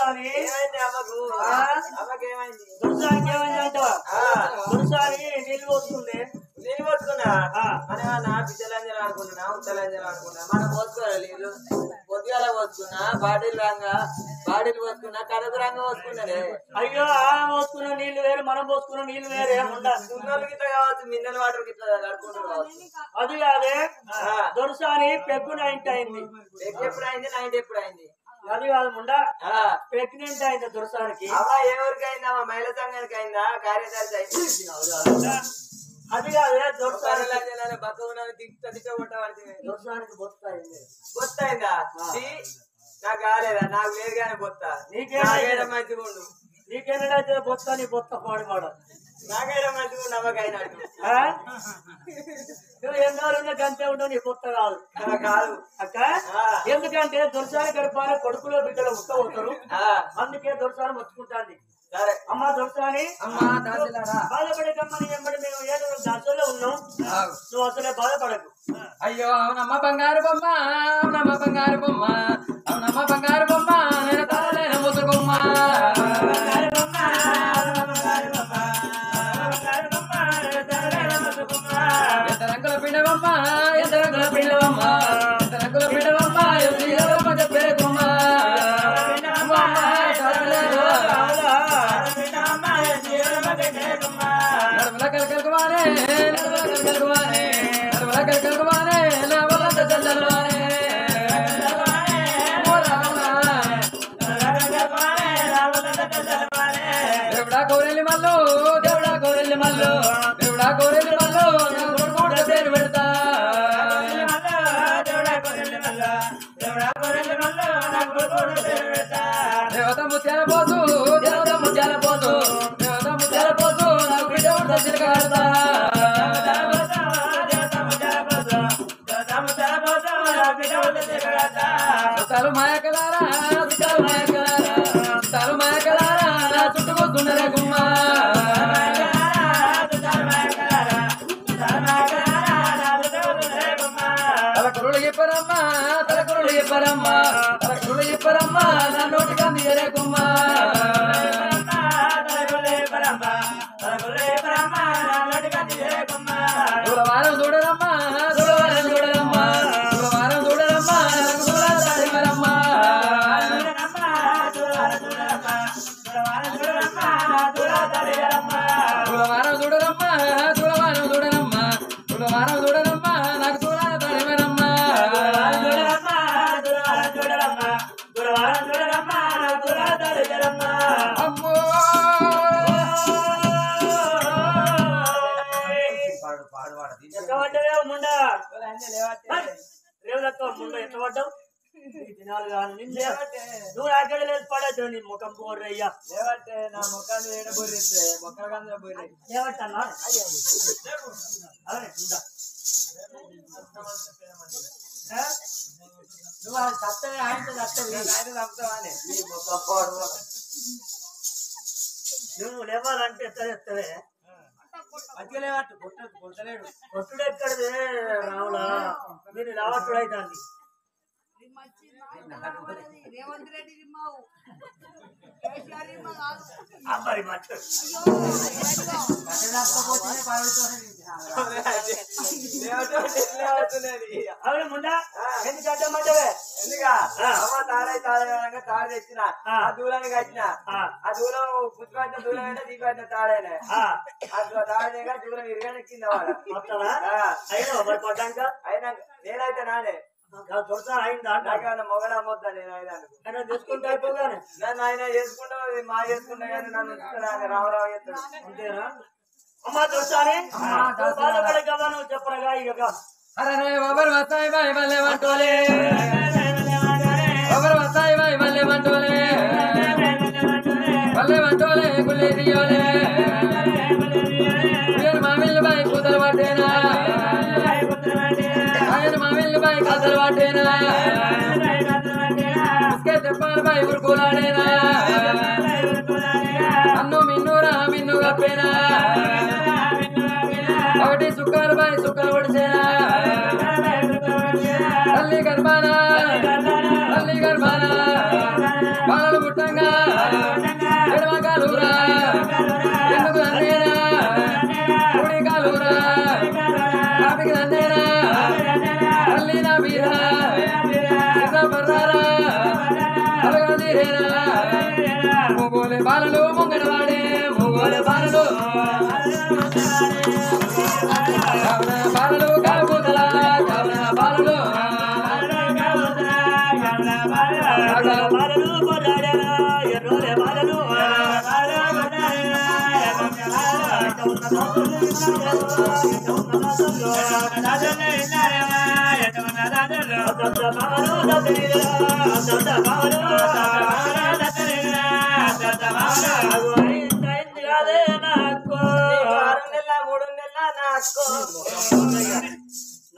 దొరసాని ఏమైంది అమ్మకు అమ్మకేమైంది దొరసానికి ఏమైందంట దొరసాని నీళ్ళు పోస్తుంది నేను పోసుకున్నా అని నా పిచ్చలంజలు అనుకున్నా ఉత్తలంజలు అనుకున్నా మనం పోసుకోవాలి నీళ్ళు పొద్దుగాల పోసుకున్నా బాడీలు పోసుకున్నా కడుపు రంగ పోసుకున్నానే అయ్యో ఆమె పోసుకున్న నీళ్లు వేరు మనం పోసుకున్న నీళ్లు వేరే ఉండాలి సున్నోళ్ళు గిట్ల కావచ్చు మిన్నెల్ వాటర్ గిట్ల కడుకుంటారు కావచ్చు అది కాదే దొరసాని పెగ్గు 90 అయింది ఎప్పుడు అయింది నైట్ ఎప్పుడు అయింది అది కాదు ముండా ప్రెగ్నెంట్ అయింది దొరసానికి అమ్మా ఎవరికి అయిందా మహిళా సంఘానికి అయిందా కార్యదర్శి అయింది అది కాదే దొరసాని బక్క ఉన్నది తిట్టబట్టే దొరసానికి బొత్తాయింది బొత్తయిందా నాకు కాలేదా నాకు లేదు కానీ బొత్త నీకేమైనా మంచిగా ఉండు నీకేనైతే బొత్త నీ బొత్త పాడుమాడ నాకైనా మంచిగా ఉండు అమ్మకైనా నువ్వు ఎన్నోళ్ళ గంటే ఉండవు నీ బొత్త కాదు కాదు అక్క ఎందుకంటే దొరసాని గడపాల కొడుకులో బిడ్డలు ఉత్తవుతారు అందుకే దొరసాని మొత్తుకుంటాంది సరే అమ్మా దొరసాని బాధపడకమ్మని వెంబడి మేము ఏదో దాంట్లో ఉన్నాం నువ్వు అసలే బాధపడకు అయ్యో అవునమ్మ బంగారు బొమ్మ అవునమ్మ బంగారు బొమ్మ అవునమ్మ బంగారు బొమ్మ నేను తలలేన ముసుగుమ్మ ఎంత రంగుల పిండవమ్మ ఎంత రంగుల పిండవమ్మ ఎంత రంగుల పిండవమ్మ చెప్పే బొమ్మ నడుముల కలకలకువానే నడుముల కలకలకువానే నడుముల కలకలకువానే నా వల్ల చల్లవానే దేవుడా కోరెల్లి మల్లు దేవుడా కోరెల్లి మల్లు దేవుడా కోరెల్లి మల్లు నా కొడుకు పేరు పెడతా దేవత ముత్యాల పోసు దేవత ముత్యాల పోసు దేవత ముత్యాల పోసు నాకు బిడ్డ ఉంటే చిరకాడతా చుట్టాలు మాయకలారా చుట్టాలు మాయకలారా చుట్టాలు మాయకలారా నా చుట్టుకొస్తున్నరే గుమ్మ తలకురులు చెప్పరమ్మా తలకురులు చెప్పరమ్మా తలకురులు చెప్పరమ్మా నా నోటికి అందియరే గుమ్మ దూరవారం చూడరమ్మా దూరవారం చూడరమ్మా దూరవారం చూడరమ్మా దూరమ్మా దూరవారం చూడరమ్మా దూరవారం చూడరమ్మా దూరవారం చూడరమ్మా నాకు దూరాల తడిమరమ్మా అమ్మో ఎత్తబడ్డవే ముండా రేవులతో ముందు ఎత్తబడ్డావు దినాలు కాదు నిన్నే నువ్వు అక్కడ లేదు పడద్దు నీ ముఖం పోర్రయ్యా లేవట్టే నా ముఖాన్ని ఏడబోరిస్తే మొక్కల కంద పోయి ఏమంటన్నా అలానే ఉందా నువ్వు ఆయన చత్తవే ఆయనతో చత్తవి ఆయన చంపుతావానే నీ ముఖం పోడు నువ్వు లేవాలంటే ఎత్తవే మంచిగా లేవట్టు కొట్టలేడు కొట్టుడు ఎక్కడదే రావులా మీరు రావట్టుడు అవుతాంది రేవంత్ రెడ్డి రిమ్మావు అబ్బాయి మాట అవును ముందా ఎందుకు అడ్డమంటవే ఎందుకా అమ్మ తాడే తాడు తెచ్చిన ఆ దూరానికి వచ్చిన ఆ దూరం పుచ్చుపట్టిన దూరం అంటే దీపట్టిన తాడేనే తాడేగా దూరం ఇరగానే కింద అయినా నేనైతే నానే అయిందా మొగడ అమ్మొద్దా నేను ఆయన తీసుకుంటే అయిపోగానే నన్ను ఆయన చేసుకుంటా మా చేసుకుంటా కానీ నన్ను రావు చేస్తాడు అంతేనా అమ్మా దొరసాని బాధపడగవా నువ్వు చెప్పరగా ఇక అరే బాబర్ వస్తాయి బాయ్ మళ్ళీ వంటోలే బాబర్ వస్తాయి బాయ్ మళ్ళీ వంటోలే మళ్ళీ వంటోలే గుళ్ళే తీయోలే మామిళ్ళు బాయ్ కూతలు పట్టేనా ఆయన మామిళ్ళు బాయ్ కథలు పట్టేనా చెప్పాలి బాయ్ ఉరుకులాడేనా అన్ను మిన్నురా మిన్ను కప్పేనా ఒకటి సుక్కలు బాయ్ సుక్కలు పొడిచేనా తల్లి గర్భాన బాలలు పుట్టంగా ముగోలే బాలలు ముంగడవాడే ముగోలే బాలలు బాలలు కాబూతల బాలలు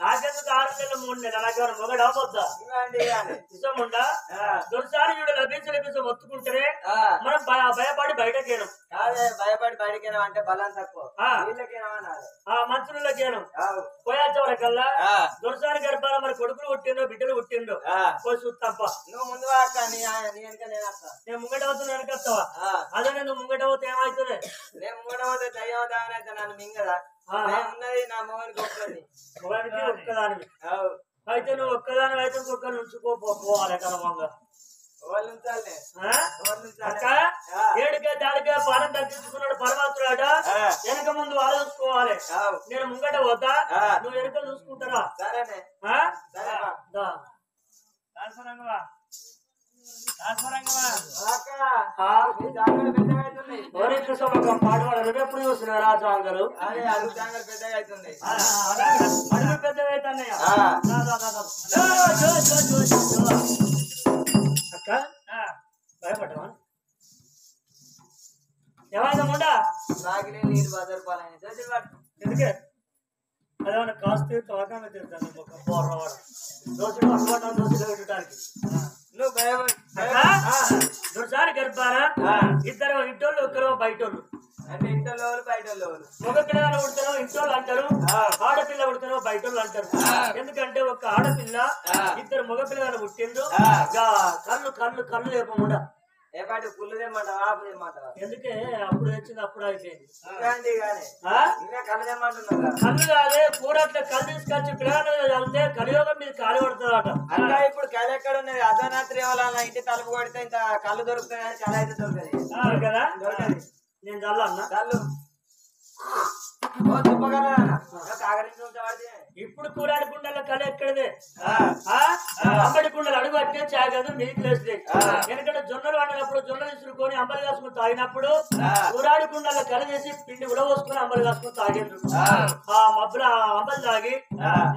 నాకెందుకు 6 నెలలు 3 నెలలు నాకేమైనా మొగడా పొద్దా నిజముండా దొరిసారి చూడు లభించే ఒత్తుకుంటే మనం భయపడి బయటకేనం భయపడి బయటకేనా అంటే బలం తక్కువ మంత్రులకేనం పోయాచవరకల్లా దొరిసారి గర్భాల మరి కొడుకులు పుట్టిండో బిడ్డలు పుట్టిండో పోయి చూస్తాంప నువ్వు ముందు నేను ముంగట అవుతున్నా వెనకస్తావా అదే నువ్వు ముంగట అవుతే ఏమవుతుంది నేను ముంగట పోతే దయ్యవదానైతే నన్ను మింగదా ఉన్నది నా మొగనికి ఒక్కది మొగానికి ఒక్కదానివి అయితే నువ్వు ఒక్కదాని అయితే ఇంకొకరు ఉంచుకోపోవాలి క్రమంగా ఏడుకే దాడికే పాలన తగ్గించుకున్నాడు పరమాత్ముడాట వెనక ముందు ఆలోచించుకోవాలి నేను ముంగట పోతా నువ్వు వెనక చూసుకుంటారా సరేనే పాట పాడారు ఎప్పుడు చూస్తున్నారు రాజాంగలు పెద్దగా అవుతుంది అడుగు పెద్దగా అవుతున్నాయా అక్క భయపడ్డావా ఏమైందా ముండా రాగిలే నీళ్ళు బదర్పాలని ఎందుకే అదేమన్నా కాస్త తోకాన తిరుగుతాను ఒక పోర్రవాడ దోసుడు అలవాటు దోసులు పెట్టడానికి నువ్వు దొరసారి గర్భారా ఇద్దరు ఇంటోళ్ళు ఒకరు బయటోళ్ళు అంటే ఇంట్లో బయట మగ పిల్లలు పుడతారో ఇంటోళ్ళు అంటారు ఆడపిల్ల పుడతారో బయటోళ్ళు అంటారు ఎందుకంటే ఒక ఆడపిల్ల ఇద్దరు మగ పిల్లలు పుట్టిండ్రు కళ్ళు కళ్ళు కళ్ళు లేపకుండా ఏపాటి పుల్లు తెమ్మంటావా ఆపు తెమ్మంటావా ఎందుకే అప్పుడు తెచ్చింది అప్పుడు అయిపోయింది ఇంకా కళ్ళు తెమ్మంటున్నా కళ్ళు కాదే పూరట్ల కళ్ళు తీసుకొచ్చి పిల్లలు చదివితే కలియోగం మీద కాలి పడుతుందట అలా ఇప్పుడు కళ ఎక్కడ ఉన్నది అర్ధరాత్రి వాళ్ళ ఇంటి తలుపు కొడితే ఇంత కళ్ళు దొరుకుతాయి కానీ కళ అయితే దొరకదు కదా దొరకదు నేను చల్లన్నా కళ్ళు ఇప్పుడు కూరాడి కుండల కళ ఎక్కడదే అంబడి కుండలు అడుగు పట్టే చాగదు మీకు లేస్తే ఎందుకంటే జొన్నలు వండినప్పుడు జొన్నలు ఇసురుకొని అంబలి కాసుకుని తాగినప్పుడు కూరాడి కుండల కళ చేసి పిండి ఉడవసుకుని అంబలి కాసుకుని తాగేందుకు ఆ మబ్బుల అంబలి తాగి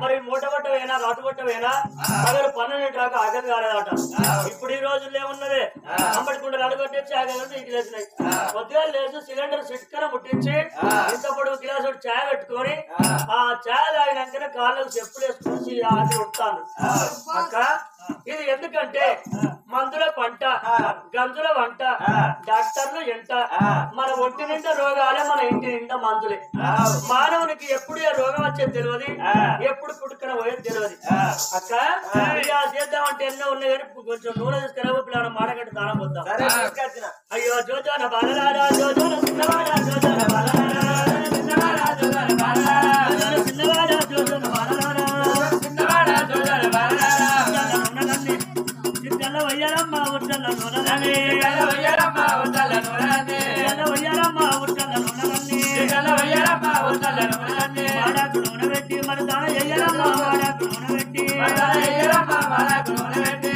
మరి మూట కొట్టవేనా రాటు కొట్టవేనా పగలు 12 దాకా ఆగదు కాలేదట ఇప్పుడు ఈ రోజుల్లో ఏమున్నదే అంబడి కుండలు అడుగు పట్టే చాగదు మీకు లేచినాయి కొద్దిగా లేదు సిలిండర్ సిట్కన ముట్టించి ఇంత పొడుగు గ్లాసు చాయ్ పెట్టుకొని ఆ చాయ్ తాగినాకనే కాళ్ళకు చెప్పులు వేసుకొని ఆగి ఉంటాను అక్క ఇది ఎందుకంటే మందుల పంట గంజుల వంట డాక్టర్లు ఎంట మన ఒంటి నిండా రోగాలే మన ఇంటి నిండా మందులే మానవునికి ఎప్పుడు ఏ రోగం వచ్చేది తెలియదు ఎప్పుడు పుట్టుకన పోయేది తెలియదు అక్క ఇక చేద్దామంటే ఎన్నో ఉన్నాయి కానీ కొంచెం నూనె తీసుకురా పిల్లలు మాడగట్టు దానం పోద్దాం అయ్యో జోజోన బాలరారా జోజోన చిన్నవాడా జోజోన బాలరారా వయ్యారమ్మ ఉట్టల నూనె వాడాకు నూనె పెట్టి మరి దాన ఎయ్యరమ్మ వాడాకు నూనె పెట్టి ఎయ్యరమ్మ వాడాకు నూనె పెట్టి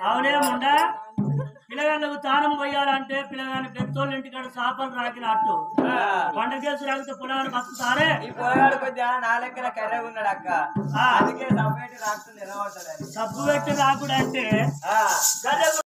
అవునేముండా పిల్లగాళ్ళకు తానం పోయాలంటే పిల్లగాని పెద్దోళ్ళ ఇంటికాడ చేపలు రాకినట్టు పండగేసి రాగితే పొలాన్ని బతుకుతారే ఈ పోయాడు కొద్దిగా నా లెక్కన కర్రె ఉన్నాడు అక్క అందుకే సబ్బు పెట్టి రాకుండా ఎలా ఉంటుంది సబ్బు పెట్టి రాకుడు అంటే